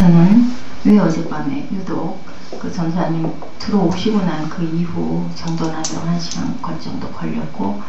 저는 왜 어젯밤에 유독 그 전사님 들어오시고 난 그 이후 정도나 1시간 정도 걸렸고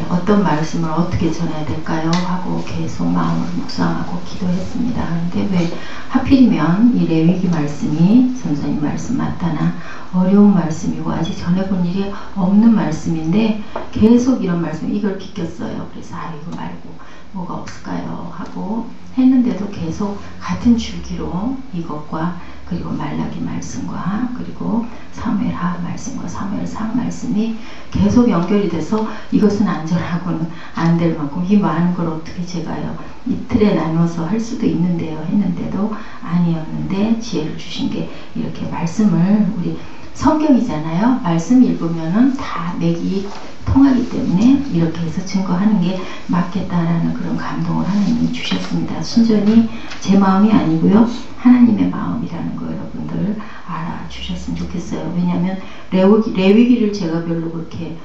어떤 말씀을 어떻게 전해야 될까요? 하고 계속 마음을 묵상하고 기도했습니다. 그런데 왜 하필이면 이 레위기 말씀이 전사님 말씀 맞다나 어려운 말씀이고 아직 전해본 일이 없는 말씀인데 계속 이런 말씀 이걸 비꼈어요. 그래서 이거 말고 뭐가 없을까요? 하고 했는데도 계속 같은 줄기로 이것과 그리고 말라기 말씀과 그리고 사무엘하 말씀과 사무엘상 말씀이 계속 연결이 돼서 이것은 안전하고는 안 될 만큼 이 많은 걸 어떻게 제가요 이틀에 나눠서 할 수도 있는데요 했는데도 아니었는데 지혜를 주신 게 이렇게 말씀을 우리 성경이잖아요. 말씀 읽으면은 다 맥이 통하기 때문에 이렇게 해서 증거하는 게 맞겠다라는 그런 감동을 하나님이 주셨습니다. 순전히 제 마음이 아니고요. 하나님의 마음이라는 거 여러분들 알아주셨으면 좋겠어요. 왜냐하면 레위기를 제가 별로 그렇게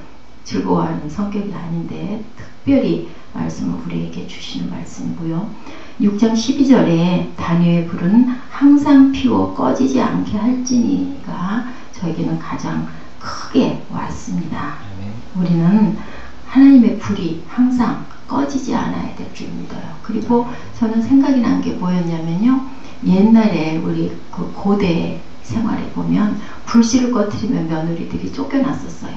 즐거워하는 성격이 아닌데 특별히 말씀을 우리에게 주시는 말씀이고요. 6장 12절에 다니엘의 불은 항상 피워 꺼지지 않게 할지니가 저에게는 가장 크게 왔습니다. 우리는 하나님의 불이 항상 꺼지지 않아야 될 줄 믿어요. 그리고 저는 생각이 난 게 뭐였냐면요. 옛날에 우리 그 고대 생활에 보면 불씨를 꺼뜨리면 며느리들이 쫓겨났었어요.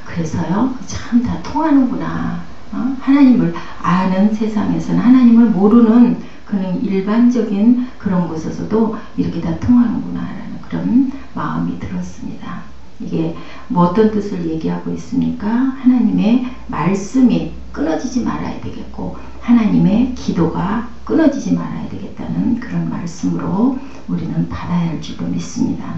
그래서요. 참 다 통하는구나. 하나님을 아는 세상에서는 하나님을 모르는 그런 일반적인 그런 곳에서도 이렇게 다 통하는구나라는 그런 마음이 들었습니다. 이게 뭐 어떤 뜻을 얘기하고 있습니까? 하나님의 말씀이 끊어지지 말아야 되겠고 하나님의 기도가 끊어지지 말아야 되겠다는 그런 말씀으로 우리는 받아야 할 줄로 믿습니다.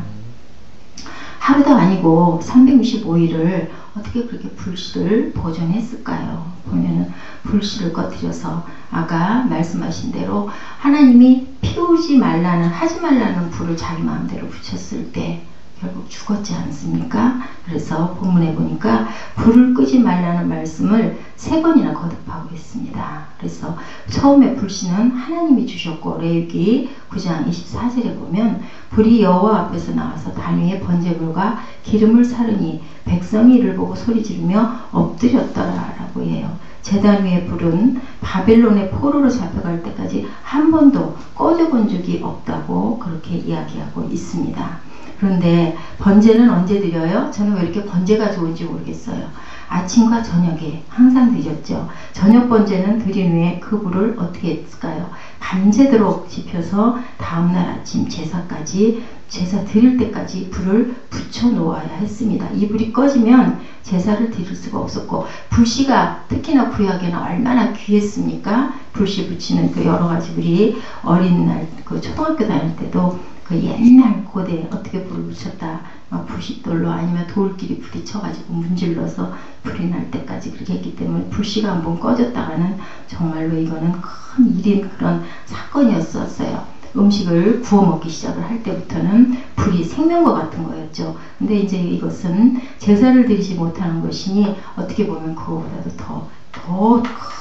하루도 아니고 365일을 어떻게 그렇게 불씨를 보존했을까요? 보면은 불씨를 꺼뜨려서 아까 말씀하신 대로 하나님이 피우지 말라는 하지 말라는 불을 자기 마음대로 붙였을 때 결국 죽었지 않습니까? 그래서 본문에 보니까 불을 끄지 말라는 말씀을 3번이나 거듭하고 있습니다. 그래서 처음에 불씨는 하나님이 주셨고 레위기 9장 24절에 보면 불이 여호와 앞에서 나와서 단 위에 번제물과 기름을 사르니 백성이 이를 보고 소리 지르며 엎드렸더라라고 해요. 제단 위의 불은 바벨론의 포로로 잡혀갈 때까지 한 번도 꺼져 본 적이 없다고 그렇게 이야기하고 있습니다. 그런데 번제는 언제 드려요? 저는 왜 이렇게 번제가 좋은지 모르겠어요. 아침과 저녁에 항상 드렸죠. 저녁 번제는 드린 후에 그 불을 어떻게 했을까요? 밤새도록 지펴서 다음날 아침 제사까지 제사 드릴 때까지 불을 붙여 놓아야 했습니다. 이 불이 꺼지면 제사를 드릴 수가 없었고 불씨가 특히나 구약에는 얼마나 귀했습니까? 불씨 붙이는 그 여러 가지 불이 어린 날 그 초등학교 다닐 때도 그 옛날 고대 어떻게 불을 붙였다 막 부싯돌로 아니면 돌끼리 부딪혀가지고 문질러서 불이 날 때까지 그렇게 했기 때문에 불씨가 한번 꺼졌다가는 정말로 이거는 큰 일인 그런 사건이었었어요. 음식을 구워 먹기 시작을 할 때부터는 불이 생명과 같은 거였죠. 근데 이제 이것은 제사를 드리지 못하는 것이니 어떻게 보면 그거보다도 더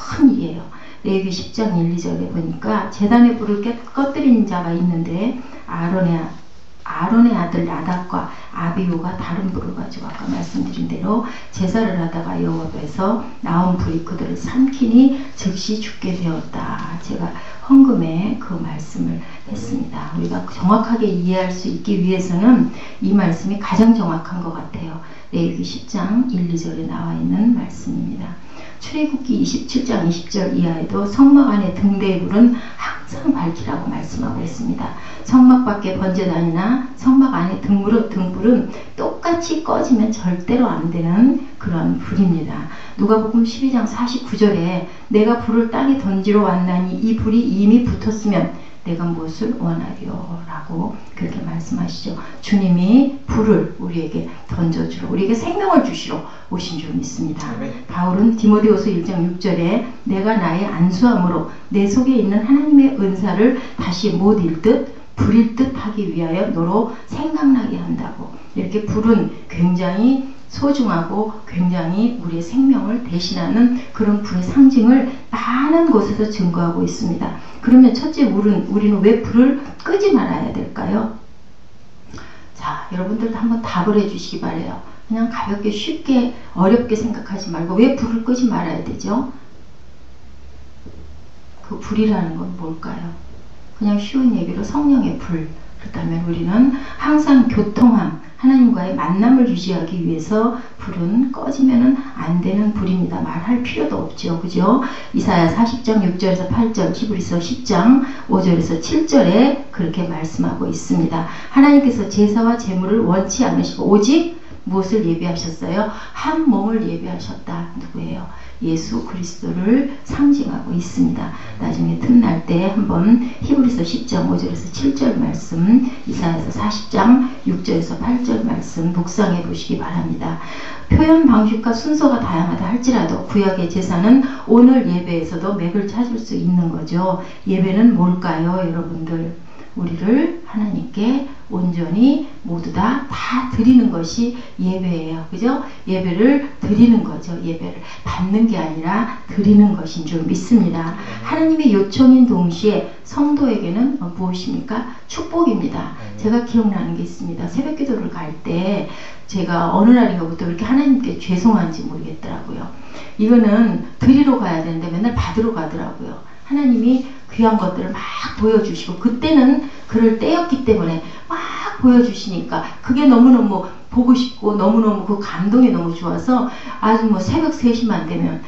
큰 일이에요. 레위기 10장 1, 2절에 보니까 제단의 불을 꺼뜨린 자가 있는데 아론의 아들 나답과 아비후가 다른 불을 가지고 아까 말씀드린 대로 제사를 하다가 여호와 앞에서 나온 불이 그들을 삼키니 즉시 죽게 되었다. 제가 헌금에 그 말씀을 했습니다. 우리가 정확하게 이해할 수 있기 위해서는 이 말씀이 가장 정확한 것 같아요. 레위기 10장 1, 2절에 나와 있는 말씀입니다. 출애굽기 27장 20절 이하에도 성막 안에 등대의 불은 항상 밝히라고 말씀하고 있습니다. 성막 밖에 번제단이나 성막 안에 등불은 똑같이 꺼지면 절대로 안 되는 그런 불입니다. 누가복음 12장 49절에 내가 불을 땅에 던지러 왔나니 이 불이 이미 붙었으면 내가 무엇을 원하리요? 라고 그렇게 말씀하시죠. 주님이 불을 우리에게 던져주러 우리에게 생명을 주시러 오신 줄 믿습니다. 바울은 디모데후서 1장 6절에 내가 나의 안수함으로 내 속에 있는 하나님의 은사를 다시 못 읽듯 불일 듯 하기 위하여 너로 생각나게 한다고. 이렇게 불은 굉장히 소중하고 굉장히 우리의 생명을 대신하는 그런 불의 상징을 많은 곳에서 증거하고 있습니다. 그러면 첫째, 우리는 왜 불을 끄지 말아야 될까요? 자, 여러분들도 한번 답을 해주시기 바래요. 그냥 가볍게 쉽게 어렵게 생각하지 말고 왜 불을 끄지 말아야 되죠? 그 불이라는 건 뭘까요? 그냥 쉬운 얘기로 성령의 불. 그렇다면 우리는 항상 교통함, 하나님과의 만남을 유지하기 위해서 불은 꺼지면 안 되는 불입니다. 말할 필요도 없죠. 그죠? 이사야 40장 6절에서 8절, 히브리서 10장 5절에서 7절에 그렇게 말씀하고 있습니다. 하나님께서 제사와 제물을 원치 않으시고 오직 무엇을 예비하셨어요? 한 몸을 예비하셨다. 누구예요? 예수 그리스도를 상징하고 있습니다. 나중에 틈날 때 한번 히브리서 10장 5절에서 7절 말씀, 이사야서 40장 6절에서 8절 말씀 묵상해 보시기 바랍니다. 표현 방식과 순서가 다양하다 할지라도 구약의 제사는 오늘 예배에서도 맥을 찾을 수 있는 거죠. 예배는 뭘까요, 여러분들? 우리를 하나님께 온전히 모두 다 드리는 것이 예배예요. 그죠? 예배를 드리는 거죠. 예배를 받는 게 아니라 드리는 것인 줄 믿습니다. 하나님의 요청인 동시에 성도에게는 무엇입니까? 축복입니다. 제가 기억나는 게 있습니다. 새벽 기도를 갈 때 제가 어느 날인가부터 그렇게 하나님께 죄송한지 모르겠더라고요. 이거는 드리러 가야 되는데 맨날 받으러 가더라고요. 하나님이 귀한 것들을 막 보여주시고 그때는 그럴 때였기 때문에 막 보여주시니까 그게 너무너무 보고 싶고 너무너무 그 감동이 너무 좋아서 아주 뭐 새벽 3시만 되면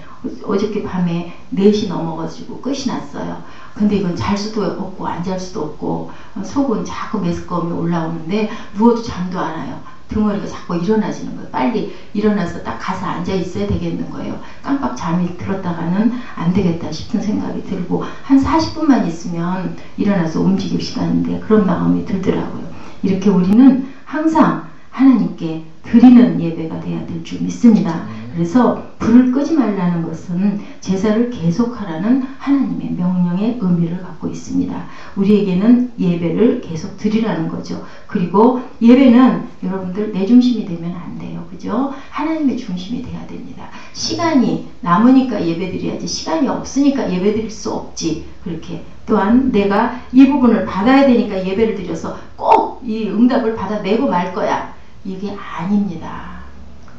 어저께 밤에 4시 넘어가지고 끝이 났어요. 근데 이건 잘 수도 없고 안 잘 수도 없고 속은 자꾸 메스꺼움이 올라오는데 누워도 잠도 안 와요. 등허리가 자꾸 일어나지는 거예요. 빨리 일어나서 딱 가서 앉아 있어야 되겠는 거예요. 깜빡 잠이 들었다가는 안 되겠다 싶은 생각이 들고 한 40분만 있으면 일어나서 움직일 시간인데 그런 마음이 들더라고요. 이렇게 우리는 항상 하나님께 드리는 예배가 돼야 될 줄 믿습니다. 그래서 불을 끄지 말라는 것은 제사를 계속하라는 하나님의 명령의 의미를 갖고 있습니다. 우리에게는 예배를 계속 드리라는 거죠. 그리고 예배는 여러분들 내 중심이 되면 안 돼요. 그죠? 하나님의 중심이 돼야 됩니다. 시간이 남으니까 예배 드려야지 시간이 없으니까 예배 드릴 수 없지. 그렇게 또한 내가 이 부분을 받아야 되니까 예배를 드려서 꼭 이 응답을 받아내고 말 거야. 이게 아닙니다.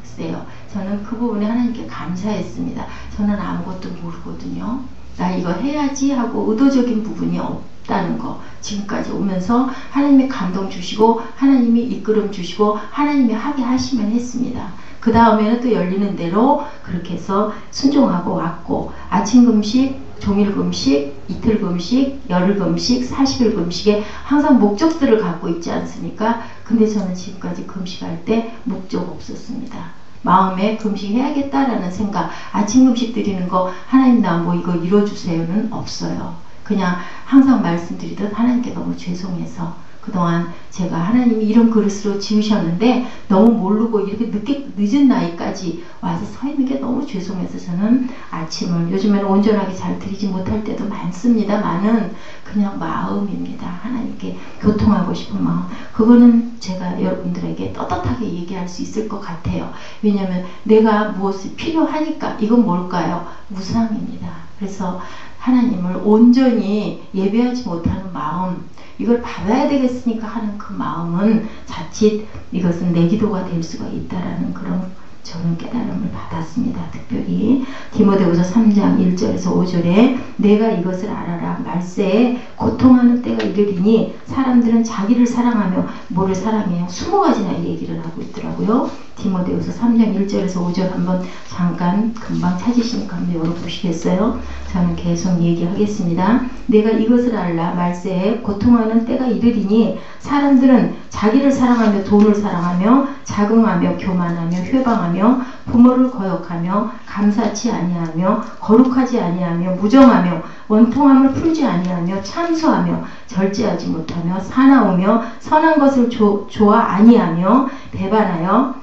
글쎄요. 저는 그 부분에 하나님께 감사했습니다. 저는 아무것도 모르거든요. 나 이거 해야지 하고 의도적인 부분이 없다는 거. 지금까지 오면서 하나님이 감동 주시고 하나님이 이끌음 주시고 하나님이 하게 하시면 했습니다. 그 다음에는 또 열리는 대로 그렇게 해서 순종하고 왔고 아침 금식, 종일 금식, 이틀 금식, 열흘 금식, 40일 금식에 항상 목적들을 갖고 있지 않습니까? 근데 저는 지금까지 금식할 때 목적 없었습니다. 마음에 금식해야겠다라는 생각, 아침 금식 드리는 거 하나님 나 뭐 이거 이뤄주세요는 없어요. 그냥 항상 말씀드리듯 하나님께 너무 죄송해서 그동안 제가 하나님이 이런 그릇으로 지으셨는데 너무 모르고 이렇게 늦은 나이까지 와서 서 있는 게 너무 죄송해서 저는 아침을 요즘에는 온전하게 잘 드리지 못할 때도 많습니다만은 그냥 마음입니다. 하나님께 교통하고 싶은 마음. 그거는 제가 여러분들에게 떳떳하게 얘기할 수 있을 것 같아요. 왜냐하면 내가 무엇이 필요하니까. 이건 뭘까요? 무상입니다. 그래서 하나님을 온전히 예배하지 못하는 마음, 이걸 받아야 되겠으니까 하는 그 마음은 자칫 이것은 내 기도가 될 수가 있다라는 그런 저는 깨달음을 받았습니다. 특별히 디모데후서 3장 1절에서 5절에 내가 이것을 알아라. 말세에 고통하는 때가 이르리니 사람들은 자기를 사랑하며 뭐를 사랑해요? 20가지나 얘기를 하고 있더라고요. 디모데후서 3장 1절에서 5절 한번 잠깐 금방 찾으시니까 한번 열어보시겠어요? 저는 계속 얘기하겠습니다. 내가 이것을 알라. 말세에 고통하는 때가 이르리니 사람들은 자기를 사랑하며 돈을 사랑하며 자긍하며 교만하며 회방하며 부모를 거역하며 감사치 아니하며 거룩하지 아니하며 무정하며 원통함을 풀지 아니하며 참소하며 절제하지 못하며 사나우며 선한 것을 좋아 아니하며 배반하여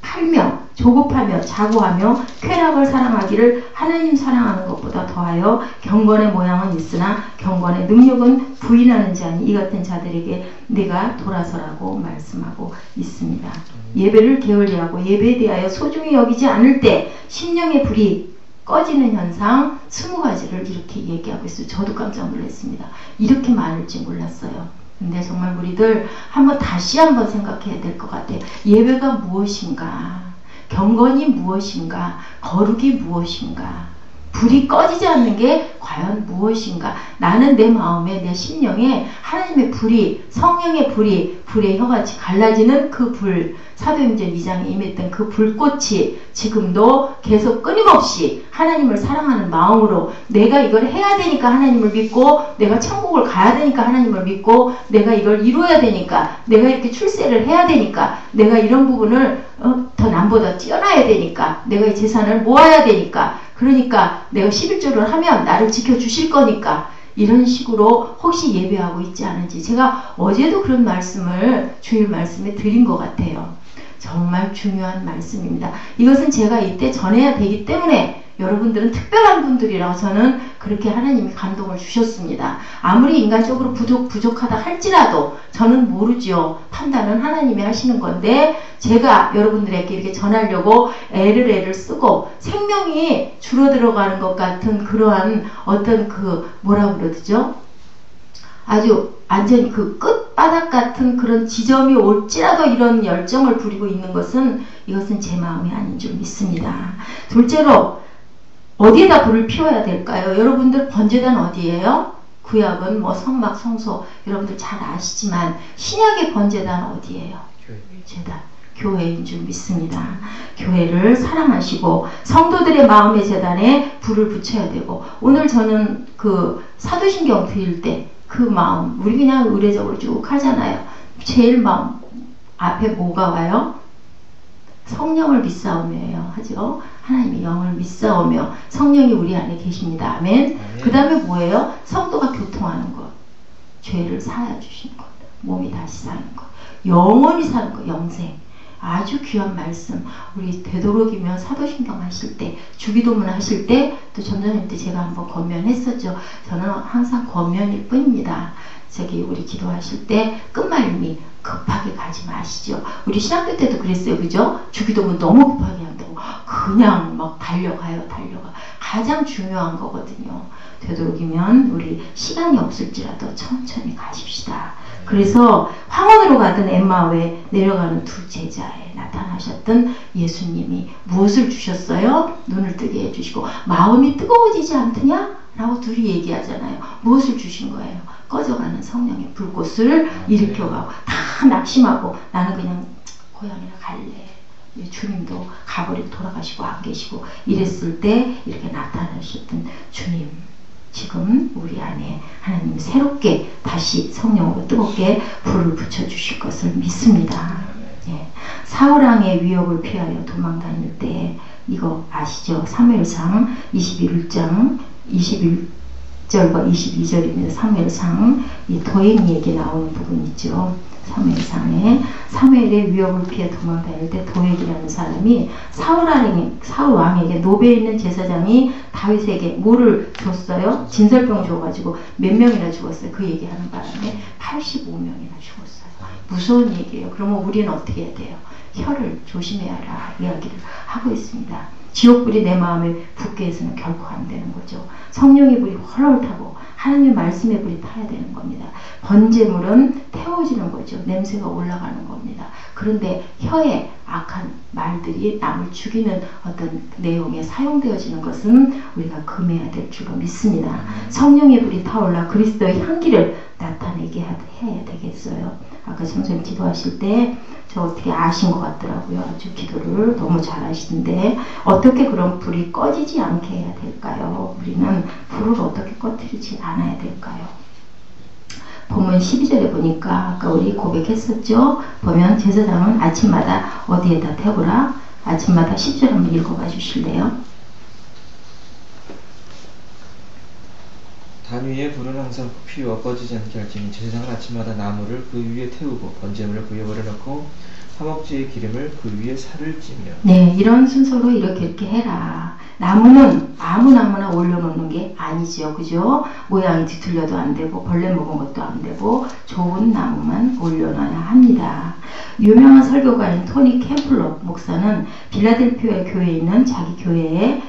팔며 조급하며 자고하며 쾌락을 사랑하기를 하나님 사랑하는 것보다 더하여 경건의 모양은 있으나 경건의 능력은 부인하는 자니 이 같은 자들에게 내가 돌아서라고 말씀하고 있습니다. 예배를 게을리하고 예배에 대하여 소중히 여기지 않을 때 심령의 불이 꺼지는 현상 20가지를 이렇게 얘기하고 있어요. 저도 깜짝 놀랐습니다. 이렇게 많을지 몰랐어요. 근데 정말 우리들 다시 한번 생각해야 될 것 같아요. 예배가 무엇인가? 경건이 무엇인가? 거룩이 무엇인가? 불이 꺼지지 않는 게 과연 무엇인가? 나는 내 마음에 내 심령에 하나님의 불이 성령의 불이 불의 혀같이 갈라지는 그 불 사도행전 2장에 임했던 그 불꽃이 지금도 계속 끊임없이 하나님을 사랑하는 마음으로 내가 이걸 해야 되니까 하나님을 믿고 내가 천국을 가야 되니까 하나님을 믿고 내가 이걸 이루어야 되니까 내가 이렇게 출세를 해야 되니까 내가 이런 부분을 더 남보다 뛰어나야 되니까 내가 이 재산을 모아야 되니까 그러니까 내가 11조를 하면 나를 지켜주실 거니까 이런 식으로 혹시 예배하고 있지 않은지 제가 어제도 그런 말씀을 주일 말씀에 드린 것 같아요. 정말 중요한 말씀입니다. 이것은 제가 이때 전해야 되기 때문에 여러분들은 특별한 분들이라고 저는 그렇게 하나님이 감동을 주셨습니다. 아무리 인간적으로 부족하다 할지라도 저는 모르죠. 판단은 하나님이 하시는 건데 제가 여러분들에게 이렇게 전하려고 애를 쓰고 생명이 줄어들어가는 것 같은 그러한 어떤 뭐라고 그러죠? 아주 완전히 끝바닥 같은 그런 지점이 올지라도 이런 열정을 부리고 있는 것은 이것은 제 마음이 아닌 줄 믿습니다. 둘째로 어디에다 불을 피워야 될까요? 여러분들 번제단 어디예요? 구약은 성막, 성소 여러분들 잘 아시지만 신약의 번제단 어디예요? 제단. 교회인 줄 믿습니다. 교회를 사랑하시고 성도들의 마음의 제단에 불을 붙여야 되고 오늘 저는 사도신경 드릴 때 그 마음 우리 그냥 의례적으로 쭉 하잖아요. 제일 마음 앞에 뭐가 와요? 성령을 믿사오며예요. 하죠. 하나님의 영을 믿사오며 성령이 우리 안에 계십니다. 아멘. 그 다음에 뭐예요? 성도가 교통하는 것. 죄를 사하여 주신 것. 몸이 다시 사는 것. 영원히 사는 것. 영생. 아주 귀한 말씀. 우리 되도록이면 사도신경 하실 때 주기도문 하실 때 또 전자님 때 제가 한번 권면했었죠. 저는 항상 권면일 뿐입니다. 우리 기도하실 때 끝말미 급하게 가지 마시죠. 우리 신학교 때도 그랬어요. 그죠? 주기도문 너무 급하게 한다고 그냥 달려가. 가장 중요한 거거든요. 되도록이면 우리 시간이 없을지라도 천천히 가십시다. 그래서 황혼으로 가던 엠마오에 내려가는 두 제자에 나타나셨던 예수님이 무엇을 주셨어요? 눈을 뜨게 해주시고 마음이 뜨거워지지 않더냐? 라고 둘이 얘기하잖아요. 무엇을 주신 거예요? 꺼져가는 성령의 불꽃을 일으켜가고 다 낙심하고 나는 그냥 고향이나 갈래. 주님도 가버리고 돌아가시고 안 계시고 이랬을 때 이렇게 나타나셨던 주님 지금 우리 안에 하나님 새롭게 다시 성령으로 뜨겁게 불을 붙여주실 것을 믿습니다. 예. 사울왕의 위협을 피하여 도망다닐 때 이거 아시죠? 사무엘상 21장 21절과 22절입니다. 사무엘상 이 도행 얘기 나오는 부분 있죠. 사무엘상에 사무엘의 위협을 피해 도망다닐 때 도액이라는 사람이 사울 왕에게 노베에 있는 제사장이 다윗에게 뭐를 줬어요? 진설병 줘가지고 몇 명이나 죽었어요. 그 얘기하는 바람에 85명이나 죽었어요. 무서운 얘기예요. 그러면 우리는 어떻게 해야 돼요? 혀를 조심해야 하라 이야기를 하고 있습니다. 지옥불이 내 마음에 붙게 해서는 결코 안 되는 거죠. 성령의 불이 헐헐 타고 하나님의 말씀의 불이 타야 되는 겁니다. 번제물은 태워지는 거죠. 냄새가 올라가는 겁니다. 그런데 혀에 악한 말들이 남을 죽이는 어떤 내용에 사용되어지는 것은 우리가 금해야 될 줄로 믿습니다. 성령의 불이 타올라 그리스도의 향기를 나타내게 해야 되겠어요. 아까 성전님 기도하실 때 저 어떻게 아신 것 같더라고요. 아주 기도를 너무 잘 하시는데 어떻게 그런 불이 꺼지지 않게 해야 될까요? 우리는 불을 어떻게 꺼뜨리지 않아야 될까요? 본문 12절에 보니까 아까 우리 고백했었죠. 보면 제사장은 아침마다 어디에다 태우라. 아침마다 10절 한번 읽어봐 주실래요? 단 위에 불은 항상 피워 꺼지지 않게 할지니 제사장은 아침마다 나무를 그 위에 태우고 번제물을 그 위에 올려놓고 화목제의 기름을 그 위에 살을 찌며. 네, 이런 순서로 이렇게 해라. 나무는 아무나 올려놓는 게 아니지요. 그죠? 모양이 뒤틀려도 안 되고 벌레 먹은 것도 안 되고 좋은 나무만 올려놔야 합니다. 유명한 설교가인 토니 캠플러 목사는 빌라델피아 교회에 있는 자기 교회에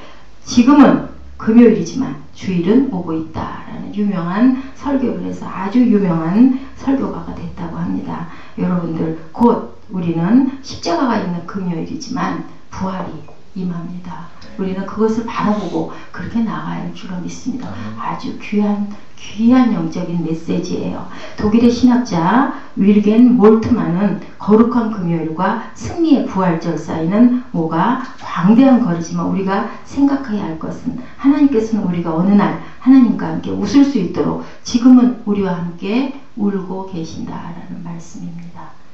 지금은 금요일이지만 주일은 오고 있다라는 유명한 설교를 해서 아주 유명한 설교가가 됐다고 합니다. 여러분들 곧 우리는 십자가가 있는 금요일이지만 부활이 임합니다. 우리는 그것을 바라보고 그렇게 나가야 할 줄로 믿습니다. 아주 귀한 영적인 메시지예요. 독일의 신학자 윌겐 몰트만은 거룩한 금요일과 승리의 부활절 사이는 뭐가 광대한 거리지만 우리가 생각해야 할 것은 하나님께서는 우리가 어느 날 하나님과 함께 웃을 수 있도록 지금은 우리와 함께 울고 계신다라는 말씀입니다.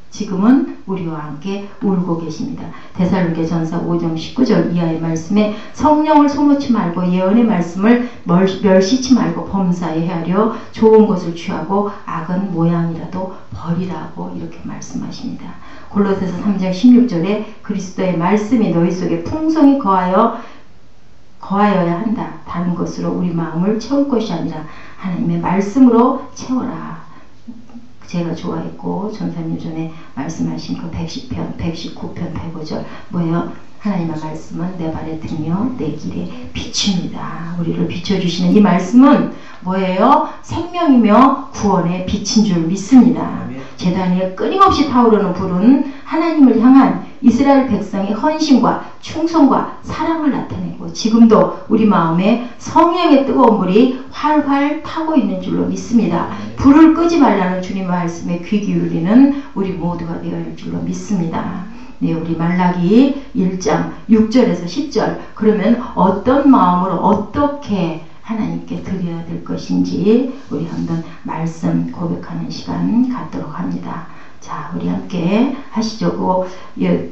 지금은 우리와 함께 울고 계십니다. 데살로니가 전서 5장 19절 이하의 말씀에 성령을 소놓지 말고 예언의 말씀을 멸시치 말고 범사에 헤아려 좋은 것을 취하고 악은 모양이라도 버리라고 이렇게 말씀하십니다. 골로새서 3장 16절에 그리스도의 말씀이 너희 속에 풍성히 거하여야 한다. 다른 것으로 우리 마음을 채울 것이 아니라 하나님의 말씀으로 채워라. 제가 좋아했고 전사님 전에 말씀하신 그 110편, 119편, 105절 뭐예요? 하나님의 말씀은 내 발의 등이요 내 길의 빛입니다. 우리를 비춰주시는 이 말씀은 뭐예요? 생명이며 구원의 빛인 줄 믿습니다. 제단 위에 끊임없이 타오르는 불은 하나님을 향한 이스라엘 백성의 헌신과 충성과 사랑을 나타내고 지금도 우리 마음에 성령의 뜨거운 물이 활활 타고 있는 줄로 믿습니다. 불을 끄지 말라는 주님의 말씀에 귀 기울이는 우리 모두가 되어야 할 줄로 믿습니다. 네, 우리 말라기 1장 6절에서 10절 그러면 어떤 마음으로 어떻게 하나님께 드려야 될 것인지 우리 한번 말씀 고백하는 시간 갖도록 합니다. 자, 우리 함께 하시죠. 그거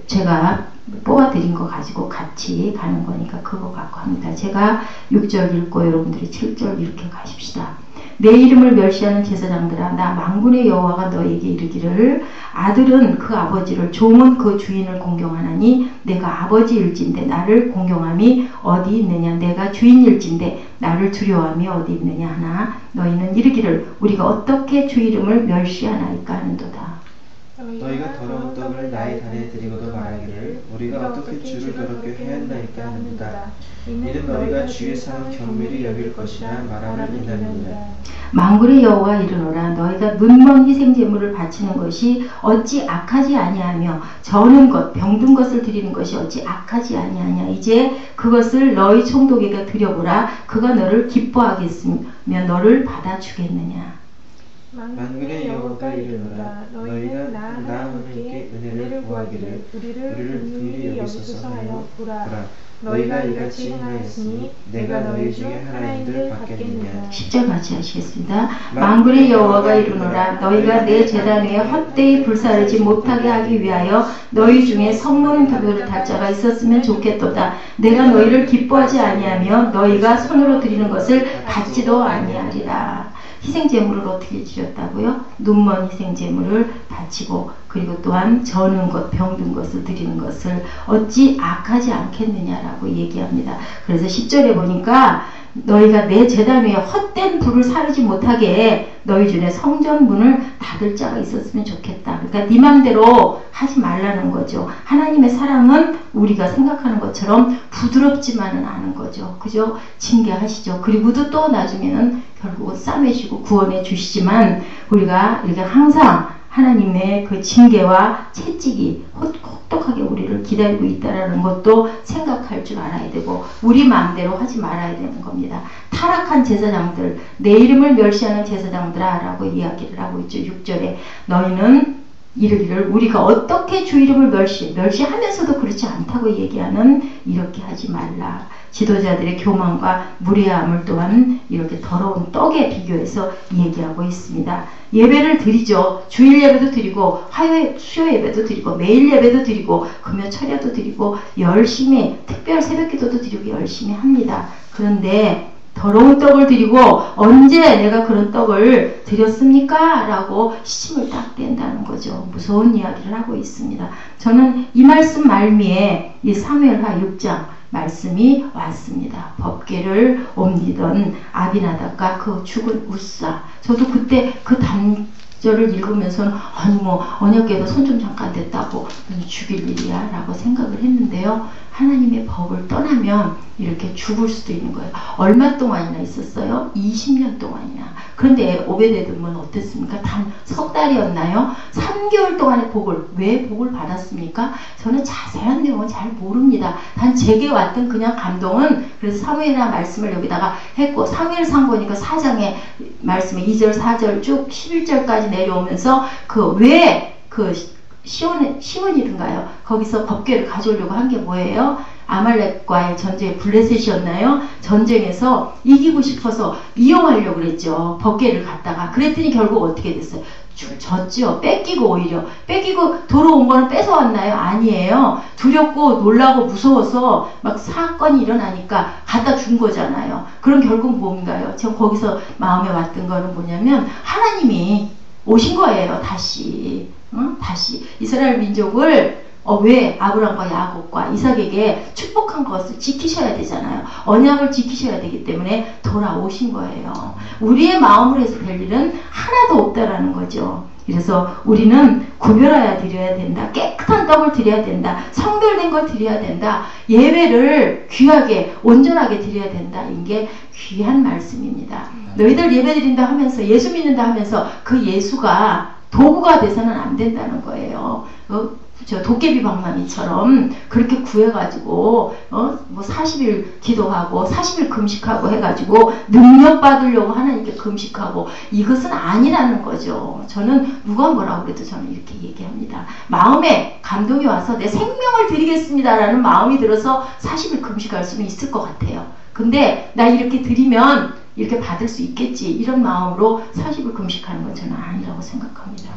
제가 뽑아드린 거 가지고 같이 가는 거니까 그거 갖고 합니다. 제가 6절 읽고 여러분들이 7절 이렇게 가십시다. 내 이름을 멸시하는 제사장들아 나 만군의 여호와가 너에게 이르기를 아들은 그 아버지를 종은 그 주인을 공경하나니 내가 아버지일진데 나를 공경함이 어디 있느냐 내가 주인일진데 나를 두려워함이 어디 있느냐 하나 너희는 이르기를 우리가 어떻게 주 이름을 멸시하나이까 하는도다. 너희가 더러운 떡을 나의 단에 드리고도 말하기를 우리가 어떻게 주를 더럽게 해한다니까 하는도다. 이는 너희가 주의 상 경밀히 여길 것이라 말함을 인하느니라. 만군의 여호와 이르노라 너희가 눈먼 희생제물을 바치는 것이 어찌 악하지 아니하며 저는 것 병든 것을 드리는 것이 어찌 악하지 아니하냐. 이제 그것을 너희 총독에게 드려보라. 그가 너를 기뻐하겠으며 너를 받아주겠느냐. 만군의 여호와가 이르노라 너희가 나 하나님께 은혜를 구하기를 우리를 긍휼히 여기소서 하여 구라. 너희가 이같이 행하였으니 내가 너희 중에 하나님들 받겠느냐. 10절 같이 하시겠습니다. 만군의 여호와가 이르노라 너희가 내 제단 위에 헛되이 불사르지 못하게 하기 위하여 너희 중에 성모는 두별을 달 자가 있었으면 좋겠도다. 내가 너희를 기뻐하지 아니하며 너희가 손으로 드리는 것을 받지도 아니하리라. 희생제물을 어떻게 드렸다고요? 눈먼 희생제물을 바치고 그리고 또한 저는 것, 병든 것을 드리는 것을 어찌 악하지 않겠느냐라고 얘기합니다. 그래서 10절에 보니까 너희가 내 제단 위에 헛된 불을 사르지 못하게 너희 중에 성전 문을 닫을 자가 있었으면 좋겠다. 그러니까 네 맘대로 하지 말라는 거죠. 하나님의 사랑은 우리가 생각하는 것처럼 부드럽지만은 않은 거죠. 그죠? 징계하시죠. 그리고도 또 나중에는 결국은 싸매시고 구원해 주시지만 우리가 이렇게 항상 하나님의 그 징계와 채찍이 혹독하게 우리를 기다리고 있다는 것도 생각할 줄 알아야 되고 우리 마음대로 하지 말아야 되는 겁니다. 타락한 제사장들, 내 이름을 멸시하는 제사장들아 라고 이야기를 하고 있죠. 6절에 너희는 이르기를 우리가 어떻게 주 이름을 멸시하면서도 그렇지 않다고 얘기하는 이렇게 하지 말라. 지도자들의 교만과 무례함을 또한 이렇게 더러운 떡에 비교해서 얘기하고 있습니다. 예배를 드리죠. 주일 예배도 드리고 화요일 수요 예배도 드리고 매일 예배도 드리고 금요 철야도 드리고 열심히 특별 새벽기도도 드리고 열심히 합니다. 그런데 더러운 떡을 드리고 언제 내가 그런 떡을 드렸습니까? 라고 시침을 딱 댄다는 거죠. 무서운 이야기를 하고 있습니다. 저는 이 말씀 말미에 이 사무엘하 6장 말씀이 왔습니다. 법궤를 옮기던 아비나답과 그 죽은 웃사. 저도 그때 그 단절을 읽으면서는 아니 뭐 언약궤도 손 좀 잠깐 댔다고 죽일 일이야 라고 생각을 했는데요. 하나님의 법을 떠나면 이렇게 죽을 수도 있는 거예요. 얼마 동안이나 있었어요? 20년 동안이나. 그런데 오베데돔은 어땠습니까? 단 석 달이었나요? 3개월 동안의 복을, 왜 복을 받았습니까? 저는 자세한 내용은 잘 모릅니다. 단 제게 왔던 그냥 감동은, 그래서 사무엘이라는 말씀을 여기다가 했고, 사무엘상 보니까 4장의 말씀에 2절 4절 쭉 11절까지 내려오면서 시온이든가요? 거기서 법궤를 가져오려고 한 게 뭐예요? 아말렉과의 전쟁, 블레셋이었나요? 전쟁에서 이기고 싶어서 이용하려고 그랬죠. 법궤를 갖다가. 그랬더니 결국 어떻게 됐어요? 졌죠. 뺏기고 오히려. 뺏기고 돌아온 거는 뺏어왔나요? 아니에요. 두렵고 놀라고 무서워서 막 사건이 일어나니까 갖다 준 거잖아요. 그럼 결국 뭔가요? 저 거기서 마음에 왔던 거는 뭐냐면 하나님이 오신 거예요. 다시. 다시 이스라엘 민족을 왜 아브람과 야곱과 이삭에게 축복한 것을 지키셔야 되잖아요. 언약을 지키셔야 되기 때문에 돌아오신 거예요. 우리의 마음으로 해서 될 일은 하나도 없다라는 거죠. 그래서 우리는 구별하여 드려야 된다. 깨끗한 떡을 드려야 된다. 성별된 걸 드려야 된다. 예배를 귀하게 온전하게 드려야 된다. 이게 귀한 말씀입니다. 너희들 예배 드린다 하면서 예수 믿는다 하면서 그 예수가 도구가 돼서는 안 된다는 거예요. 저 도깨비 방망이처럼 그렇게 구해가지고 뭐 40일 기도하고 40일 금식하고 해가지고 능력 받으려고 하나님께 금식하고 이것은 아니라는 거죠. 저는 누가 뭐라고 그래도 저는 이렇게 얘기합니다. 마음에 감동이 와서 내 생명을 드리겠습니다라는 마음이 들어서 40일 금식할 수는 있을 것 같아요. 근데 나 이렇게 드리면 이렇게 받을 수 있겠지 이런 마음으로 40일 금식하는 건 저는 아니라고 생각합니다.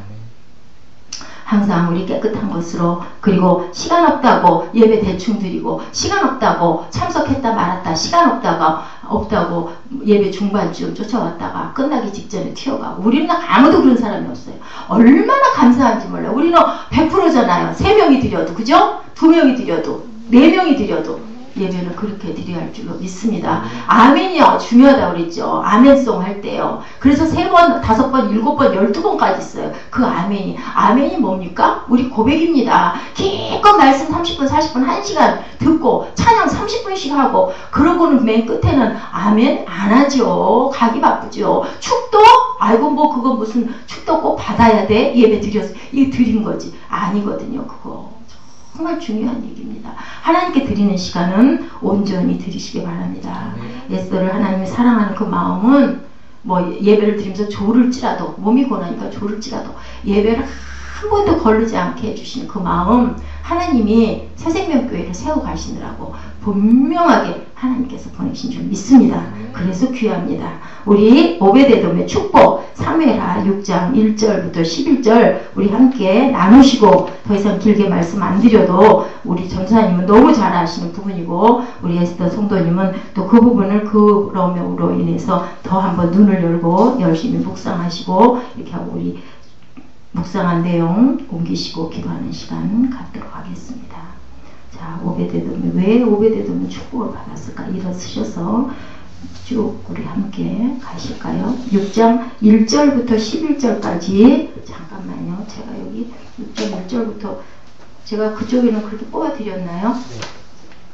항상 우리 깨끗한 것으로, 그리고 시간 없다고 예배 대충 드리고, 시간 없다고 참석했다 말았다, 시간 없다고 예배 중반쯤 쫓아왔다가 끝나기 직전에 튀어가고. 우리는 아무도 그런 사람이 없어요. 얼마나 감사한지 몰라요. 우리는 100%잖아요. 3명이 드려도, 그죠? 2명이 드려도, 4명이 드려도 예배는 그렇게 드려야 할 줄로 믿습니다. 아멘이요. 중요하다고 그랬죠. 아멘송 할 때요. 그래서 3번, 5번, 7번, 12번까지 있어요. 그 아멘이. 아멘이 뭡니까? 우리 고백입니다. 기껏 말씀 30분, 40분, 1시간 듣고 찬양 30분씩 하고 그러고는 맨 끝에는 아멘 안 하죠. 가기 바쁘죠. 축도? 아이고 뭐 그거 무슨 축도 꼭 받아야 돼? 예배 드렸어. 이게 드린 거지. 아니거든요. 그거. 정말 중요한 얘기입니다. 하나님께 드리는 시간은 온전히 드리시기 바랍니다. 에스더를 하나님이 사랑하는 그 마음은 뭐 예배를 드리면서 졸을지라도, 몸이 고나니까 졸을지라도 예배를 한 번도 거르지 않게 해주시는 그 마음, 하나님이 새생명교회를 세워 가시느라고 분명하게 하나님께서 보내신 줄 믿습니다. 그래서 귀합니다. 우리 오베데돔의 축복, 사무엘하 6장 1절부터 11절 우리 함께 나누시고, 더 이상 길게 말씀 안 드려도 우리 전사님은 너무 잘 아시는 부분이고, 우리 에스더 성도님은 또 그 부분을 그러므로 인해서 더 한번 눈을 열고 열심히 묵상하시고, 이렇게 하고 우리 묵상한 내용 옮기시고 기도하는 시간 갖도록 하겠습니다. 자, 오베데돔이 왜 오베데돔은 축복을 받았을까? 일어서셔서 쭉 우리 함께 가실까요? 6장 1절부터 11절까지 잠깐만요. 제가 여기 6장 1절부터 제가 그쪽에는 그렇게 뽑아드렸나요?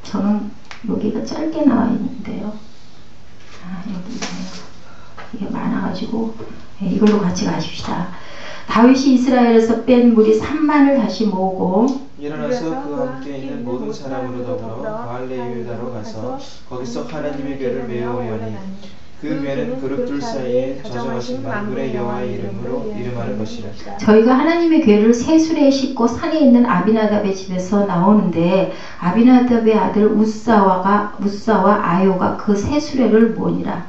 저는 여기가 짧게 나와 있는데요. 여기 있네요. 이게 많아가지고 이걸로 같이 가십시다. 다윗이 이스라엘에서 뺀 무리 3만을 다시 모으고 일어나서 그와 함께 있는 모든 사람으로 더불어 바알레 유다로 가서 거기서 하나님의 궤를 메우려니 그 궤는 그룹들 사이에 저장하신 만군의 여호와의 이름으로 이름하는 것이라. 저희가 하나님의 궤를 세술에 싣고 산에 있는 아비나답의 집에서 나오는데 아비나답의 아들 우사와 아요가 그 세수레를 모으니라.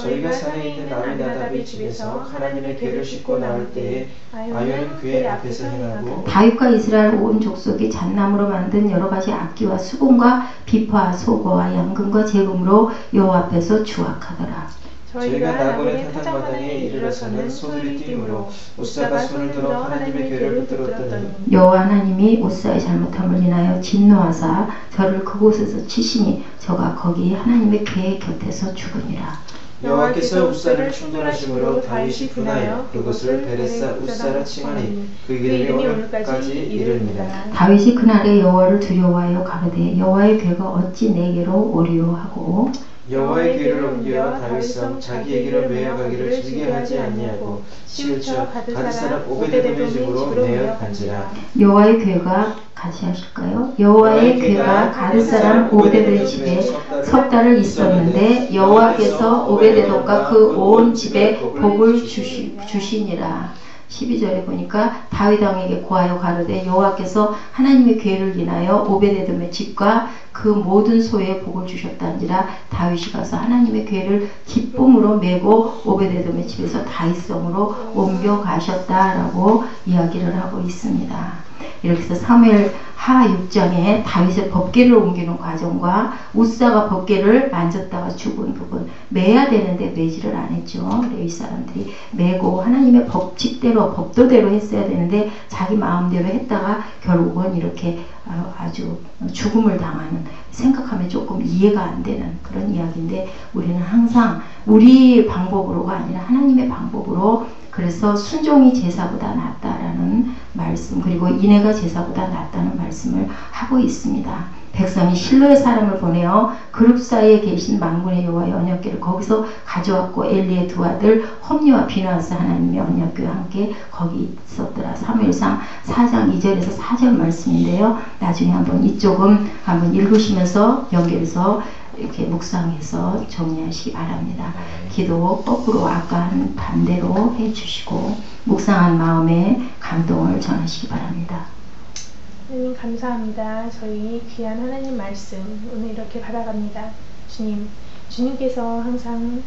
저희가 산에 있는 아비나답의 집에서 하나님의 궤를 싣고 나올 때에 아효는 그의 앞에서 행하고 다윗과 이스라엘 온 족속이 잣나무로 만든 여러 가지 악기와 수금과 비파, 소고와 양금과 제금으로 여호와 앞에서 주악하더라. 저희가 나곤의 타작마당에 이르러서는 소들이 띄므로 웃사가 손을 들어 하나님의 궤를 붙들었더니 여호와 하나님이 웃사의 잘못함을 인하여 진노하사 저를 그곳에서 치시니 저가 거기 하나님의 궤 곁에서 죽으니라. 여호와께서 웃사를 충돌하심으로 다윗이 분하여 그것을 베레사 웃사라 칭하니 그 이름이 오늘까지 이르니라. 다윗이 그날에 여호와를 두려워하여 가로되 여호와의 궤가 어찌 내게로 오리요 하고 여호와의 궤를 옮겨 다윗성 자기에게로 메어가기를 즐겨 하지 아니하고 치우쳐 가드 사람 오베데돔의 집으로 내어 간지라. 여호와의 궤가 같이 하실까요? 여호와의 궤가 가드 사람 오베데돔의 집에 석 달을 있었는데 여호와께서 오베데돔과 그 온 집에 복을 주시니라. 12절에 보니까 다윗 왕에게 고하여 가로되 여호와께서 하나님의 궤를 인하여 오베데돔의 집과 그 모든 소에 복을 주셨다니라. 다윗이 가서 하나님의 궤를 기쁨으로 메고 오베데돔의 집에서 다윗성으로 옮겨 가셨다라고 이야기를 하고 있습니다. 이렇게 해서 사무엘 하 6장에 다윗의 법궤를 옮기는 과정과 웃사가 법궤를 만졌다가 죽은 부분, 매야 되는데 매지를 안 했죠. 레위 사람들이 매고 하나님의 법칙대로 법도대로 했어야 되는데 자기 마음대로 했다가 결국은 이렇게 아주 죽음을 당하는, 생각하면 조금 이해가 안 되는 그런 이야기인데 우리는 항상 우리 방법으로가 아니라 하나님의 방법으로, 그래서 순종이 제사보다 낫다라는 말씀, 그리고 인애가 제사보다 낫다는 말씀을 하고 있습니다. 백성이 실로의 사람을 보내어 그룹 사이에 계신 만군의 여호와의 언약궤를 거기서 가져왔고 엘리의 두 아들 홈리와 비나하스 하나님의 언약궤와 함께 거기 있었더라. 사무엘상 4장 2절에서 4절 말씀인데요. 나중에 한번 이쪽은 한번 읽으시면서 연결해서 이렇게 묵상해서 정리하시기 바랍니다. 기도 거꾸로 아까 한 반대로 해주시고 묵상한 마음에 감동을 전하시기 바랍니다. 하나님 감사합니다. 저희 귀한 하나님 말씀 오늘 이렇게 받아갑니다. 주님께서 항상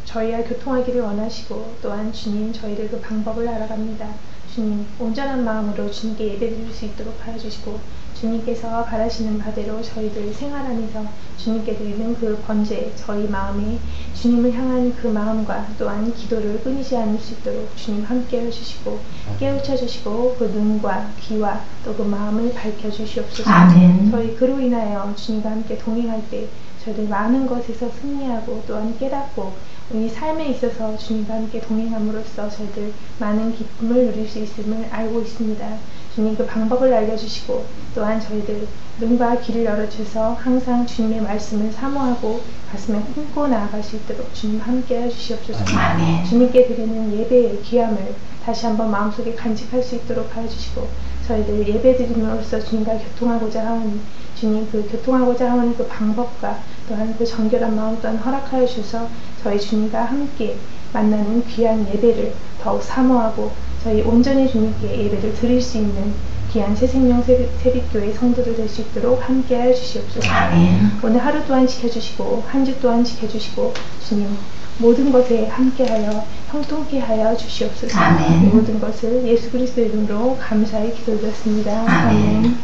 저희와 교통하기를 원하시고 또한 주님 저희를 그 방법을 알아갑니다. 주님 온전한 마음으로 주님께 예배드릴 수 있도록 하여 주시고 주님께서 바라시는 바대로 저희들 생활 안에서 주님께 드리는 그 번제, 저희 마음에 주님을 향한 그 마음과 또한 기도를 끊이지 않을 수 있도록 주님 함께 해주시고 깨우쳐 주시고 그 눈과 귀와 또 그 마음을 밝혀 주시옵소서. 아멘. 저희 그로 인하여 주님과 함께 동행할 때 저희들 많은 것에서 승리하고 또한 깨닫고 우리 삶에 있어서 주님과 함께 동행함으로써 저희들 많은 기쁨을 누릴 수 있음을 알고 있습니다. 주님 그 방법을 알려주시고 또한 저희들 눈과 귀를 열어주셔서 항상 주님의 말씀을 사모하고 가슴에 품고 나아갈 수 있도록 주님 함께 해주시옵소서. 아멘. 주님께 드리는 예배의 귀함을 다시 한번 마음속에 간직할 수 있도록 하여주시고 저희들 예배 드림으로써 주님과 교통하고자 하오니 주님 그 교통하고자 하는 그 방법과 또한 그 정결한 마음 또한 허락하여 주셔서 저희 주님과 함께 만나는 귀한 예배를 더욱 사모하고 저희 온전히 주님께 예배를 드릴 수 있는 귀한 새생명 세빛교회 성도들 될 수 있도록 함께 하여 주시옵소서. 아멘. 오늘 하루 또한 지켜주시고 한 주 또한 지켜주시고 주님 모든 것에 함께하여 형통케 하여 주시옵소서. 아멘. 모든 것을 예수 그리스도 이름으로 감사히 기도드렸습니다. 아멘.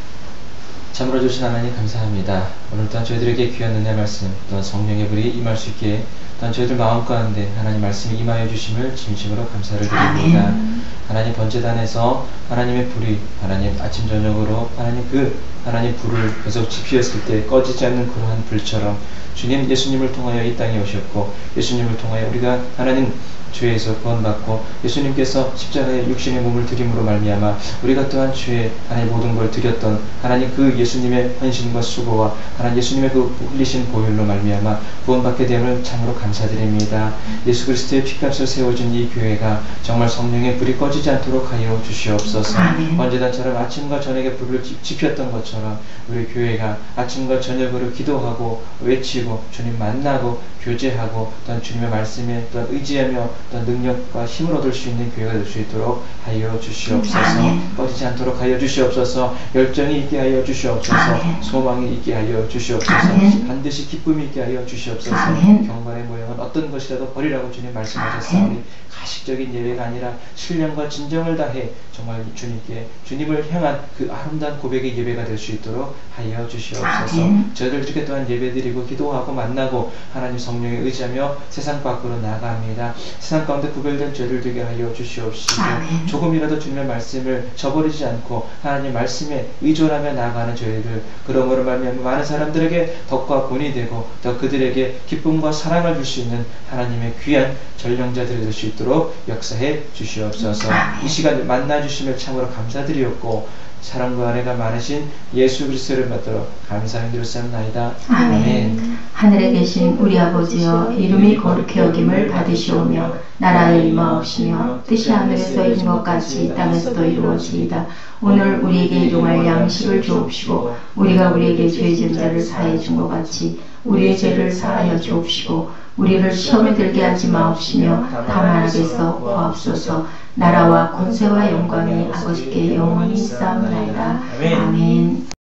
참으로 주신 하나님 감사합니다. 오늘 또한 저희들에게 귀한 은혜 말씀, 또한 성령의 불이 임할 수 있게 또한 저희들 마음 가운데 하나님 말씀이 임하여 주심을 진심으로 감사를 드립니다. 아멘. 하나님 번제단에서 하나님의 불이 하나님 아침 저녁으로 하나님 불을 계속 지피었을 때 꺼지지 않는 그러한 불처럼 주님 예수님을 통하여 이 땅에 오셨고 예수님을 통하여 우리가 하나님 죄에서 구원받고 예수님께서 십자가에 육신의 몸을 드림으로 말미암아 우리가 또한 죄에 하나님 모든 걸 드렸던 하나님 그 예수님의 헌신과 수고와 하나님 예수님의 그 흘리신 보혈로 말미암아 구원받게 됨을 참으로 감사드립니다. 예수 그리스도의 피값을 세워진 이 교회가 정말 성령의 불이 꺼지지 않도록 하여 주시옵소서. 번제단처럼 아침과 저녁에 불을 지폈던 것처럼 우리 교회가 아침과 저녁으로 기도하고 외치고 주님 만나고 교제하고 또한 주님의 말씀에 또한 의지하며 또한 능력과 힘을 얻을 수 있는 교회가 될 수 있도록 하여 주시옵소서. 아멘. 꺼지지 않도록 하여 주시옵소서. 열정이 있게 하여 주시옵소서. 아멘. 소망이 있게 하여 주시옵소서. 아멘. 반드시 기쁨이 있게 하여 주시옵소서. 아멘. 경건의 모형은 어떤 것이라도 버리라고 주님 말씀하셨사오니 가식적인 예배가 아니라 신령과 진정을 다해 정말 주님께 주님을 향한 그 아름다운 고백의 예배가 될 수 있도록 하여 주시옵소서. 아멘. 저희들 이렇게 또한 예배드리고 기도하고 만나고 하나님 성령에 의지하며 세상 밖으로 나아갑니다. 세상 가운데 구별된 죄를 되게 하여 주시옵시고 아멘. 조금이라도 주님의 말씀을 저버리지 않고 하나님 말씀에 의존하며 나아가는 저희들, 그러므로 말미암아 많은 사람들에게 덕과 본이 되고 더 그들에게 기쁨과 사랑을 줄 수 있는 하나님의 귀한 전령자들이 될 수 있도록 역사해 주시옵소서. 이 시간 만나 주심을 참으로 감사드리옵고 사랑과 은혜가 많으신 예수 그리스도를 받들어 감사히 드렸사옵나이다. 아멘. 하늘에 계신 우리 아버지여, 이름이 거룩히 여김을 받으시오며 나라의 임하옵시며 뜻이 하늘에서 이룬 것 같이 땅에서도 이루어지이다. 오늘 우리에게 일용할 양식을 주옵시고 우리가 우리에게 죄진 자를 사하여 준 것 같이 우리의 죄를 사하여 주옵시고 우리를 시험에 들게 하지 마옵시며 다만 악에서 구하옵소서. 나라와 권세와 영광이 아버지께 영원히 있사옵나이다. 아멘.